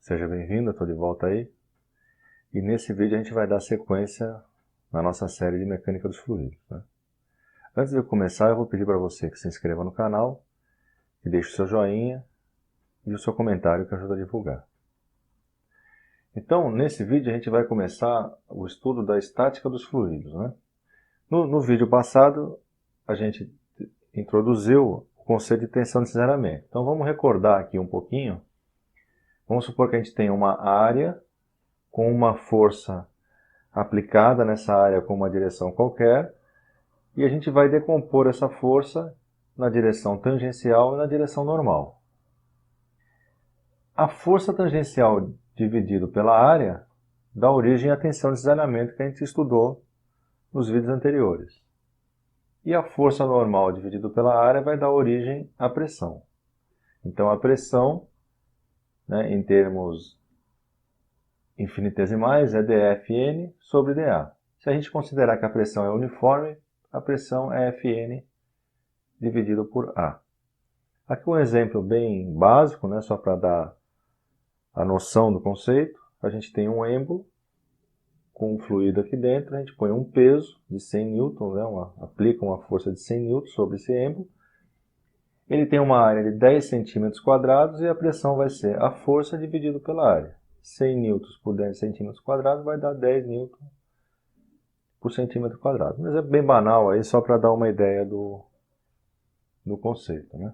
Seja bem-vindo, eu estou de volta aí. E nesse vídeo a gente vai dar sequência na nossa série de mecânica dos fluidos, né? Antes de eu começar, eu vou pedir para você que se inscreva no canal, que deixe o seu joinha e o seu comentário que ajuda a divulgar. Então, nesse vídeo a gente vai começar o estudo da estática dos fluidos, né? No vídeo passado, a gente introduziu o conceito de tensão de cinzeramento. Então vamos recordar aqui um pouquinho. Vamos supor que a gente tem uma área com uma força aplicada nessa área com uma direção qualquer, e a gente vai decompor essa força na direção tangencial e na direção normal. A força tangencial dividido pela área dá origem à tensão de cinzeramento que a gente estudou nos vídeos anteriores. E a força normal dividido pela área vai dar origem à pressão. Então a pressão, né, em termos infinitesimais, é dFn sobre dA. Se a gente considerar que a pressão é uniforme, a pressão é Fn dividido por A. Aqui um exemplo bem básico, né, só para dar a noção do conceito. A gente tem um êmbolo com um fluido aqui dentro, a gente põe um peso de 100 N, né, aplica uma força de 100 N sobre esse êmbolo. Ele tem uma área de 10 centímetros quadrados e a pressão vai ser a força dividido pela área. 100 N por 10 centímetros quadrados vai dar 10 N por centímetro quadrado. Mas é bem banal aí, só para dar uma ideia do conceito, né?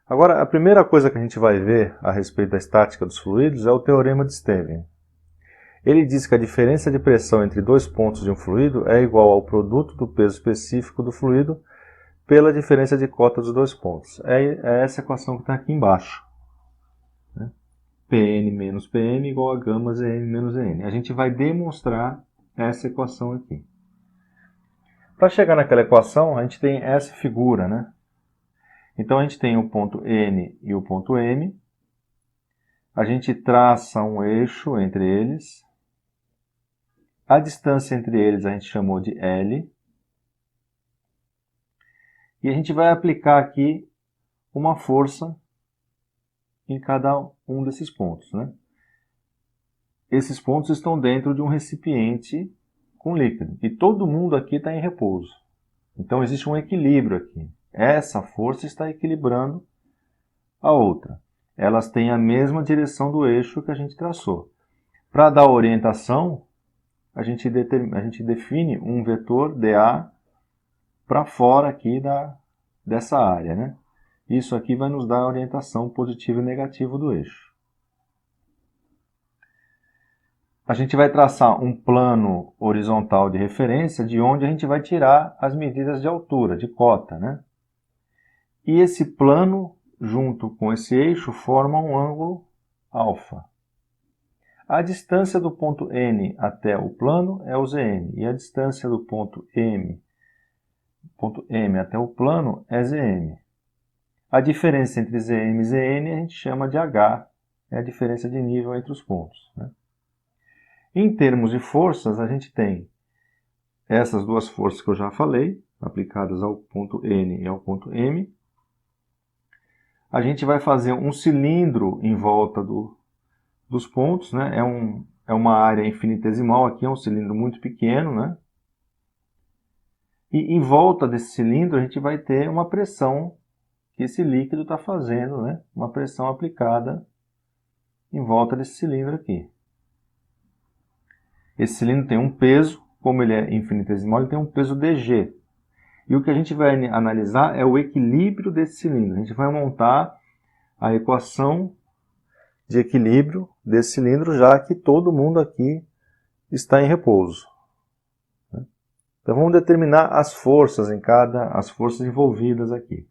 Agora, a primeira coisa que a gente vai ver a respeito da estática dos fluidos é o teorema de Stevin. Ele diz que a diferença de pressão entre dois pontos de um fluido é igual ao produto do peso específico do fluido pela diferença de cota dos dois pontos. É essa equação que está aqui embaixo, né? Pn menos Pm igual a gama Zn menos N. A gente vai demonstrar essa equação aqui. Para chegar naquela equação, a gente tem essa figura, né? Então a gente tem o ponto N e o ponto M. A gente traça um eixo entre eles. A distância entre eles a gente chamou de L. E a gente vai aplicar aqui uma força em cada um desses pontos, né? Esses pontos estão dentro de um recipiente com líquido. E todo mundo aqui está em repouso. Então existe um equilíbrio aqui. Essa força está equilibrando a outra. Elas têm a mesma direção do eixo que a gente traçou. Para dar orientação, a gente define um vetor dA para fora aqui dessa área, né? Isso aqui vai nos dar a orientação positiva e negativa do eixo. A gente vai traçar um plano horizontal de referência de onde a gente vai tirar as medidas de altura, de cota, né? E esse plano, junto com esse eixo, forma um ângulo alfa. A distância do ponto N até o plano é o Zn, e a distância do ponto M até o plano é Zm. A diferença entre Zm e Zn a gente chama de H, é a diferença de nível entre os pontos, né? Em termos de forças, a gente tem essas duas forças que eu já falei, aplicadas ao ponto N e ao ponto M. A gente vai fazer um cilindro em volta dos pontos, né? É uma área infinitesimal, aqui é um cilindro muito pequeno, né? E em volta desse cilindro a gente vai ter uma pressão que esse líquido está fazendo, né? Uma pressão aplicada em volta desse cilindro aqui. Esse cilindro tem um peso, como ele é infinitesimal, ele tem um peso dg. E o que a gente vai analisar é o equilíbrio desse cilindro. A gente vai montar a equação de equilíbrio desse cilindro, já que todo mundo aqui está em repouso. Então vamos determinar as forças as forças envolvidas aqui.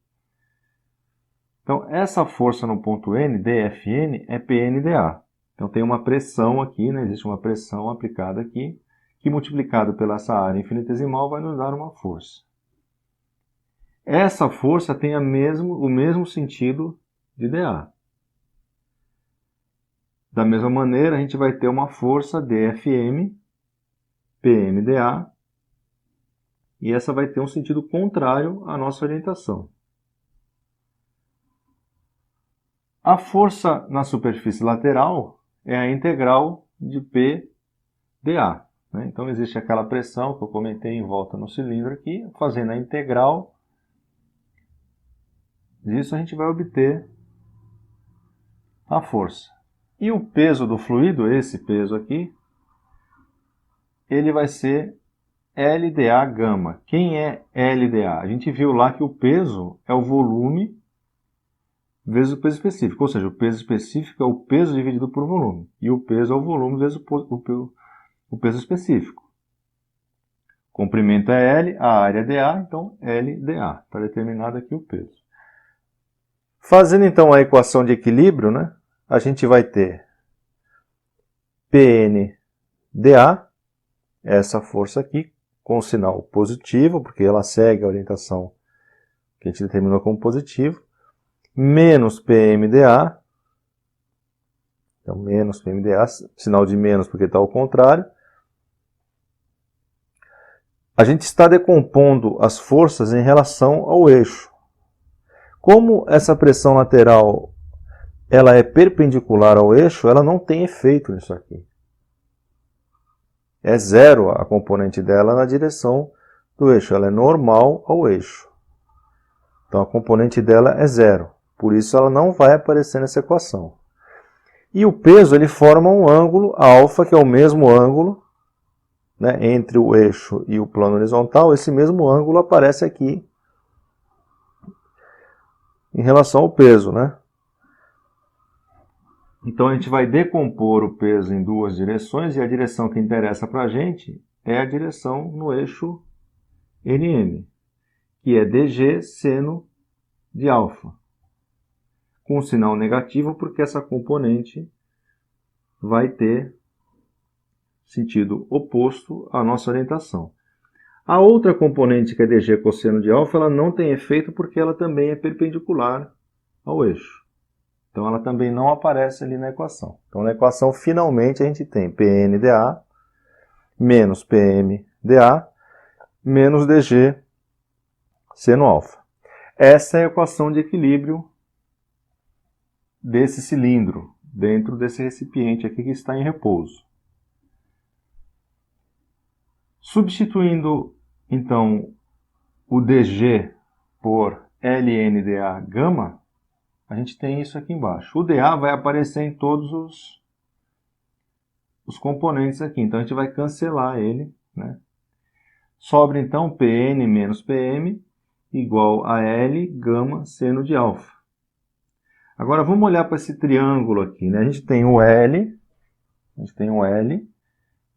Então essa força no ponto N, dFn, é PnDA. Então tem uma pressão aqui, né? Existe uma pressão aplicada aqui, que multiplicado pela essa área infinitesimal vai nos dar uma força. Essa força tem o mesmo sentido de dA. Da mesma maneira, a gente vai ter uma força dFm, PmDA, e essa vai ter um sentido contrário à nossa orientação. A força na superfície lateral é a integral de P dA. Né? Então existe aquela pressão que eu comentei em volta no cilindro aqui, fazendo a integral disso a gente vai obter a força. E o peso do fluido, esse peso aqui, ele vai ser LdA gama. Quem é LdA? A gente viu lá que o peso é o volume vezes o peso específico, ou seja, o peso específico é o peso dividido por volume, e o peso é o volume vezes o peso específico. O comprimento é L, a área é dA, então LdA. Está determinado aqui o peso. Fazendo então a equação de equilíbrio, né, a gente vai ter PnDA, essa força aqui, com sinal positivo, porque ela segue a orientação que a gente determinou como positivo, menos PMDA, então menos PMDA, sinal de menos porque está ao contrário. A gente está decompondo as forças em relação ao eixo. Como essa pressão lateral ela é perpendicular ao eixo, ela não tem efeito nisso aqui. É zero a componente dela na direção do eixo, ela é normal ao eixo. Então a componente dela é zero, por isso ela não vai aparecer nessa equação. E o peso ele forma um ângulo alfa, que é o mesmo ângulo, né, entre o eixo e o plano horizontal. Esse mesmo ângulo aparece aqui em relação ao peso, né? Então a gente vai decompor o peso em duas direções, e a direção que interessa para a gente é a direção no eixo NM, que é dg seno de alfa, com sinal negativo porque essa componente vai ter sentido oposto à nossa orientação. A outra componente, que é dg cosseno de alfa, ela não tem efeito porque ela também é perpendicular ao eixo. Então ela também não aparece ali na equação. Então na equação finalmente a gente tem PnDA menos PMDA menos dg seno alfa. Essa é a equação de equilíbrio desse cilindro, dentro desse recipiente aqui que está em repouso. Substituindo, então, o dg por LNDA gama, a gente tem isso aqui embaixo. O dA vai aparecer em todos os componentes aqui, então a gente vai cancelar ele, né? Sobra então Pn menos Pm igual a L gama seno de alfa. Agora vamos olhar para esse triângulo aqui, né? A gente tem o L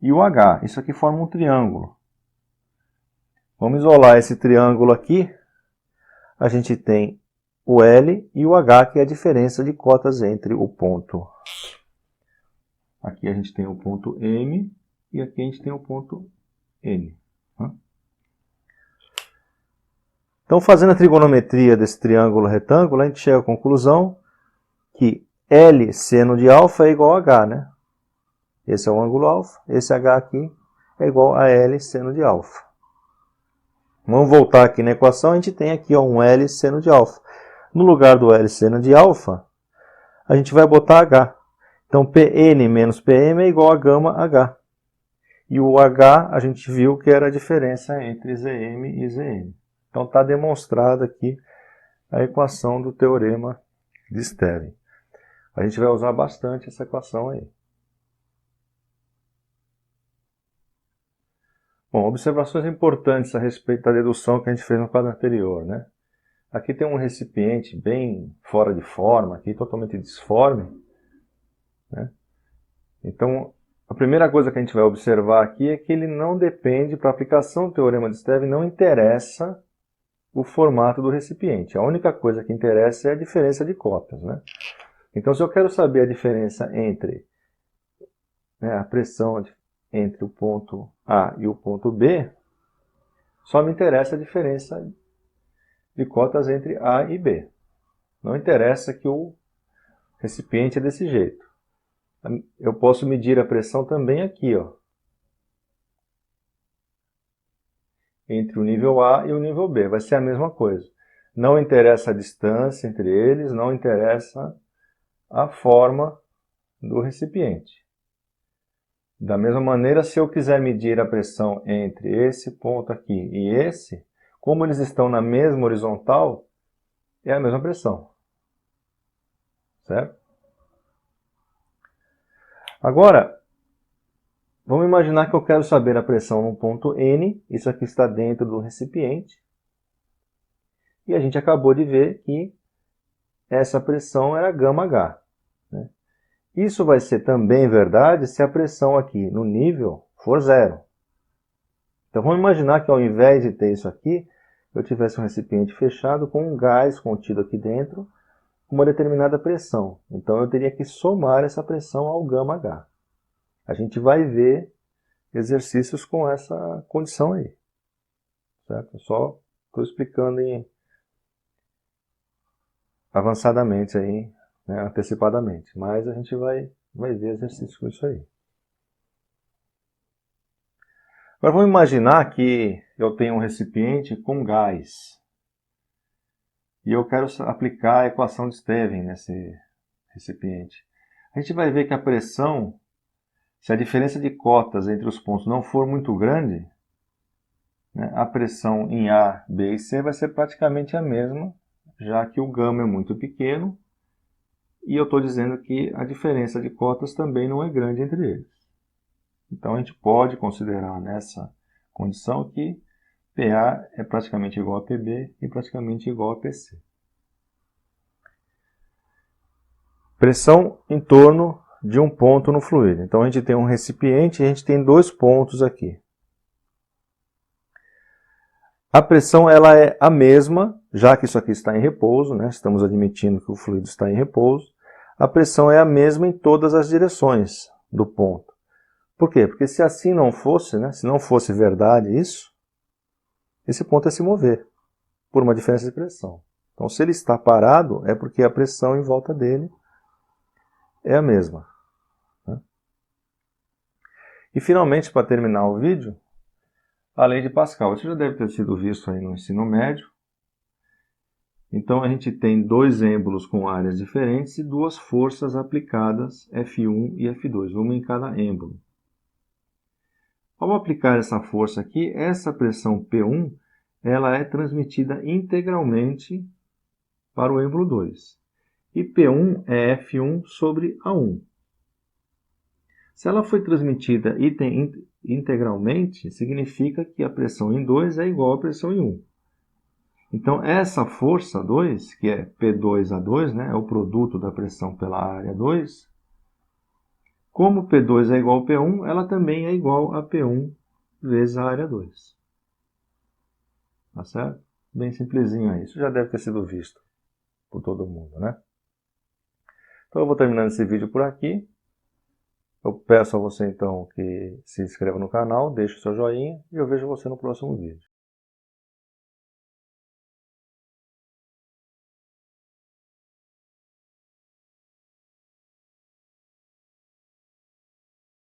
e o H. Isso aqui forma um triângulo. Vamos isolar esse triângulo aqui. A gente tem o L e o H, que é a diferença de cotas entre o ponto. Aqui a gente tem o ponto M e aqui a gente tem o ponto N. Então, fazendo a trigonometria desse triângulo retângulo, a gente chega à conclusão que L seno de alfa é igual a H, né? Esse é o ângulo alfa, esse H aqui é igual a L seno de alfa. Vamos voltar aqui na equação, a gente tem aqui ó, um L seno de alfa. No lugar do L seno de alfa, a gente vai botar H. Então, Pn menos Pm é igual a gama H. E o H, a gente viu que era a diferença entre Zm e Zn. Então, está demonstrada aqui a equação do teorema de Stirling. A gente vai usar bastante essa equação aí. Bom, observações importantes a respeito da dedução que a gente fez no quadro anterior, né? Aqui tem um recipiente bem fora de forma, aqui totalmente disforme, né? Então, a primeira coisa que a gente vai observar aqui é que ele não depende, para a aplicação do teorema de Stirling, não interessa o formato do recipiente. A única coisa que interessa é a diferença de cotas, né? Então, se eu quero saber a diferença entre, né, a pressão entre o ponto A e o ponto B, só me interessa a diferença de cotas entre A e B. Não interessa que o recipiente é desse jeito. Eu posso medir a pressão também aqui, ó, entre o nível A e o nível B. Vai ser a mesma coisa. Não interessa a distância entre eles, não interessa a forma do recipiente. Da mesma maneira, se eu quiser medir a pressão entre esse ponto aqui e esse, como eles estão na mesma horizontal, é a mesma pressão. Certo? Agora, vamos imaginar que eu quero saber a pressão no ponto N, isso aqui está dentro do recipiente, e a gente acabou de ver que essa pressão era γH. Né? Isso vai ser também verdade se a pressão aqui no nível for zero. Então vamos imaginar que ao invés de ter isso aqui, eu tivesse um recipiente fechado com um gás contido aqui dentro, com uma determinada pressão. Então eu teria que somar essa pressão ao γH. A gente vai ver exercícios com essa condição aí. Certo? Eu só estou explicando avançadamente aí, né, antecipadamente, mas a gente vai ver exercícios com isso aí. Agora vamos imaginar que eu tenho um recipiente com gás e eu quero aplicar a equação de Stevin nesse recipiente. A gente vai ver que a pressão, se a diferença de cotas entre os pontos não for muito grande, né, a pressão em A, B e C vai ser praticamente a mesma, já que o gama é muito pequeno e eu estou dizendo que a diferença de cotas também não é grande entre eles. Então a gente pode considerar nessa condição que PA é praticamente igual a PB e praticamente igual a PC. Pressão em torno de um ponto no fluido. Então a gente tem um recipiente e a gente tem dois pontos aqui. A pressão ela é a mesma, já que isso aqui está em repouso, né? Estamos admitindo que o fluido está em repouso. A pressão é a mesma em todas as direções do ponto. Por quê? Porque se assim não fosse, né? Se não fosse verdade isso, esse ponto ia se mover por uma diferença de pressão. Então se ele está parado, é porque a pressão em volta dele é a mesma. Né? E finalmente, para terminar o vídeo, a lei de Pascal. Isso já deve ter sido visto aí no ensino médio. Então a gente tem dois êmbolos com áreas diferentes e duas forças aplicadas, F1 e F2, uma em cada êmbolo. Ao aplicar essa força aqui, essa pressão P1 ela é transmitida integralmente para o êmbolo 2. E P1 é F1 sobre A1. Se ela foi transmitida integralmente, significa que a pressão em 2 é igual à pressão em 1. Então, essa força 2, que é P2A2, né, é o produto da pressão pela área 2, como P2 é igual a P1, ela também é igual a P1 vezes a área 2. Tá certo? Bem simplesinho aí. Isso já deve ter sido visto por todo mundo, né? Então eu vou terminando esse vídeo por aqui. Eu peço a você então que se inscreva no canal, deixe o seu joinha e eu vejo você no próximo vídeo.